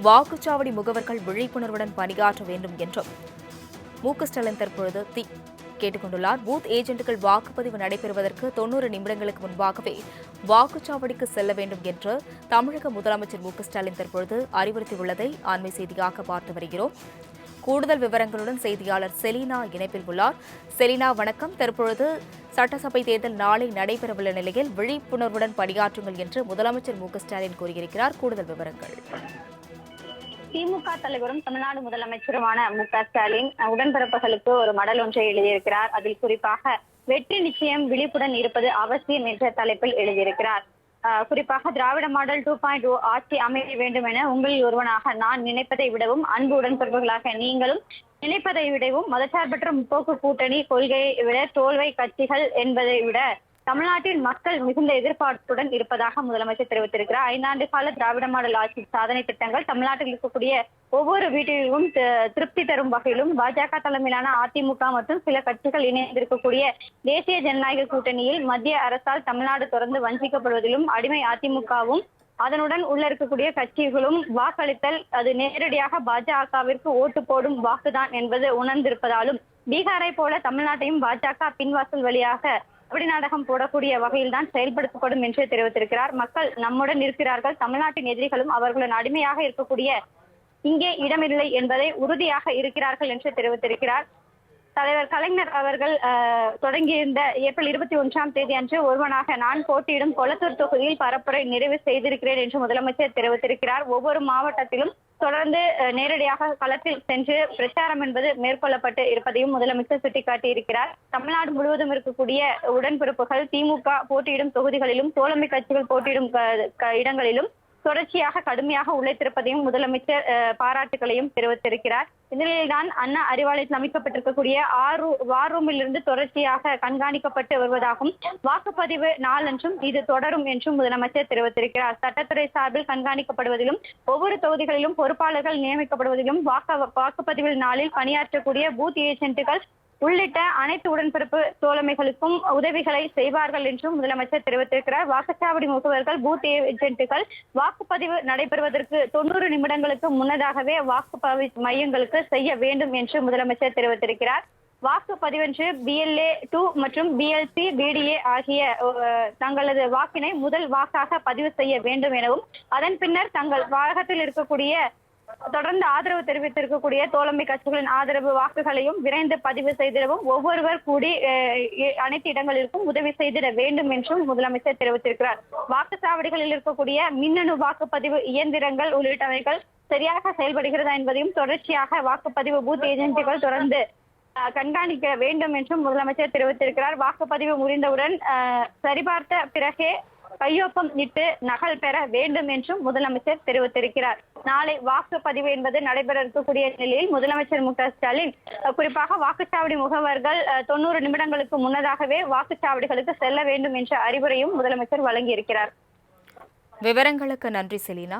வாக்குச்சாவடி முகவர்கள் விழிப்புணர்வுடன் பணியாற்ற வேண்டும் என்றும் ஸ்டாலின் தற்பொழுது கேட்டுக் கொண்டுள்ளார். பூத் ஏஜென்ட்டுகள் வாக்குப்பதிவு நடைபெறுவதற்கு 90 நிமிடங்களுக்கு முன்பாகவே வாக்குச்சாவடிக்கு செல்ல வேண்டும் என்று தமிழக முதலமைச்சர் ஸ்டாலின் தற்பொழுது அறிவுறுத்தியுள்ளதை அண்மை செய்தியாக பார்த்து வருகிறோம். கூடுதல் விவரங்களுடன் செய்தியாளர் செலினா இணைப்பில் உள்ளார். செலினா, வணக்கம். தற்பொழுது சட்டசபை தேர்தல் நாளை நடைபெறவுள்ள நிலையில் விழிப்புணர்வுடன் பணியாற்றுங்கள் என்று முதலமைச்சர் ஸ்டாலின் கூறியிருக்கிறார். கூடுதல் விவரங்கள். திமுக தலைவரும் தமிழ்நாடு முதலமைச்சருமான ஸ்டாலின் உடன்பிறப்புகளுக்கு ஒரு மடல் ஒன்றை எழுதியிருக்கிறார். அதில் குறிப்பாக வெற்றி நிச்சயம் விழிப்புடன் இருப்பது அவசியம் என்ற தலைப்பில் எழுதியிருக்கிறார். குறிப்பாக திராவிட மாடல் 2.0 ஆட்சி அமைய வேண்டும் என உங்களில் ஒருவனாக நான் நினைப்பதை விடவும் அன்பு உடன்பிறப்புகளாக நீங்களும் நினைப்பதை விடவும் மதச்சார்பற்ற முற்போக்கு கூட்டணி கொள்கையை விட தோல்வை கட்சிகள் என்பதை விட தமிழ்நாட்டில் மக்கள் மிகுந்த எதிர்பார்ப்புடன் இருப்பதாக முதலமைச்சர் தெரிவித்திருக்கிறார். 5 ஆண்டு கால திராவிட மாடல் ஆட்சி சாதனை திட்டங்கள் தமிழ்நாட்டில் இருக்கக்கூடிய ஒவ்வொரு வீட்டிலும் திருப்தி தரும் வகையிலும் பாஜக தலைமையிலான அதிமுக மற்றும் சில கட்சிகள் இணைந்திருக்கக்கூடிய தேசிய ஜனநாயக கூட்டணியில் மத்திய அரசால் தமிழ்நாடு தொடர்ந்து வஞ்சிக்கப்படுவதிலும் அடிமை அதிமுகவும் அதனுடன் உள்ள இருக்கக்கூடிய கட்சிகளும் வாக்களித்தல் அது நேரடியாக பாஜகவிற்கு ஓட்டு போடும் வாக்குதான் என்பது உணர்ந்திருப்பதாலும் பீகாரை போல தமிழ்நாட்டையும் பாஜக பின்வாசல் வழியாக நாடகம் போடக்கூடிய வகையில் தான் செயல்படுத்தப்படும் என்று தெரிவித்திருக்கிறார். மக்கள் நம்முடன் இருக்கிறார்கள், தமிழ்நாட்டின் எதிரிகளும் அவர்களின் அடிமையாக இருக்கக்கூடிய இங்கே இடமில்லை என்பதை உறுதியாக இருக்கிறார்கள் என்று தெரிவித்திருக்கிறார். தலைவர் கலைஞர் அவர்கள் தொடங்கியிருந்த ஏப்ரல் 21ஆம் தேதி அன்று ஒருவனாக நான் போட்டியிடும் கொளத்தூர் தொகுதியில் பரப்புரை நிறைவு செய்திருக்கிறேன் என்று முதலமைச்சர் தெரிவித்திருக்கிறார். ஒவ்வொரு மாவட்டத்திலும் தொடர்ந்து நேரடியாக களத்தில் சென்று பிரச்சாரம் என்பது மேற்கொள்ளப்பட்டு இருப்பதையும் முதலமைச்சர் சுட்டிக்காட்டியிருக்கிறார். தமிழ்நாடு முழுவதும் இருக்கக்கூடிய உடன்பிறப்புகள் திமுக போட்டியிடும் தொகுதிகளிலும் தோழமை கட்சிகள் போட்டியிடும் இடங்களிலும் தொடர்ச்சியாக கடுமையாக உழைத்திருப்பதையும் முதலமைச்சர் பாராட்டுகளையும் தெரிவித்திருக்கிறார். இந்நிலையில்தான் அண்ணா அறிவாலயத்தில் அமைக்கப்பட்டிருக்கக்கூடிய வார் ரூமில் இருந்து தொடர்ச்சியாக கண்காணிக்கப்பட்டு வருவதாகவும் வாக்குப்பதிவு நாளன்றும் இது தொடரும் என்றும் முதலமைச்சர் தெரிவித்திருக்கிறார். சட்டத்துறை சார்பில் கண்காணிக்கப்படுவதிலும் ஒவ்வொரு தொகுதிகளிலும் பொறுப்பாளர்கள் நியமிக்கப்படுவதிலும் வாக்குப்பதிவு நாளில் பணியாற்றக்கூடிய பூத் ஏஜென்ட்டுகள் உள்ளிட்ட அனைத்து உடன்பிறப்பு தோழமைகளுக்கும் உதவிகளை செய்வார்கள் என்றும் முதலமைச்சர் தெரிவித்திருக்கிறார். வாக்குச்சாவடி முகவர்கள் பூத் ஏஜென்ட்டுகள் வாக்குப்பதிவு நடைபெறுவதற்கு 90 நிமிடங்களுக்கு முன்னதாகவே வாக்குப்பதிவு மையங்களுக்கு செய்ய வேண்டும் என்று முதலமைச்சர் தெரிவித்திருக்கிறார். வாக்குப்பதிவன்று BLA 2 மற்றும் BLC BDA ஆகிய தங்களது வாக்கினை முதல் வாக்காக பதிவு செய்ய வேண்டும் எனவும் அதன் பின்னர் தங்கள் வளாகத்தில் இருக்கக்கூடிய தொடர்ந்து ஆதரவு தெரிவித்திருக்கக்கூடிய தோழமை கட்சிகளின் ஆதரவு வாக்குகளையும் விரைந்து பதிவு செய்திடவும் ஒவ்வொருவர் கூடி அனைத்து இடங்களிற்கும் உதவி செய்திட வேண்டும் என்றும் முதலமைச்சர் தெரிவித்திருக்கிறார். வாக்குச்சாவடிகளில் இருக்கக்கூடிய மின்னணு வாக்குப்பதிவு இயந்திரங்கள் உள்ளிட்டவைகள் சரியாக செயல்படுகிறதா என்பதையும் தொடர்ச்சியாக வாக்குப்பதிவு பூத் ஏஜென்ட்டுகள் தொடர்ந்து கண்காணிக்க வேண்டும் என்றும் முதலமைச்சர் தெரிவித்திருக்கிறார். வாக்குப்பதிவு முடிந்தவுடன் சரிபார்த்த பிறகே கையொப்பம் இட்டு நகல் பெற வேண்டும் என்றும் முதலமைச்சர் தெரிவித்திருக்கிறார். நாளை வாக்குப்பதிவு என்பது நடைபெற இருக்கக்கூடிய நிலையில் முதலமைச்சர் ஸ்டாலின் குறிப்பாக வாக்குச்சாவடி முகவர்கள் 90 நிமிடங்களுக்கு முன்னதாகவே வாக்குச்சாவடிகளுக்கு செல்ல வேண்டும் என்ற அறிவுரையும் முதலமைச்சர் வழங்கியிருக்கிறார். விவரங்களுக்கு நன்றி செலினா.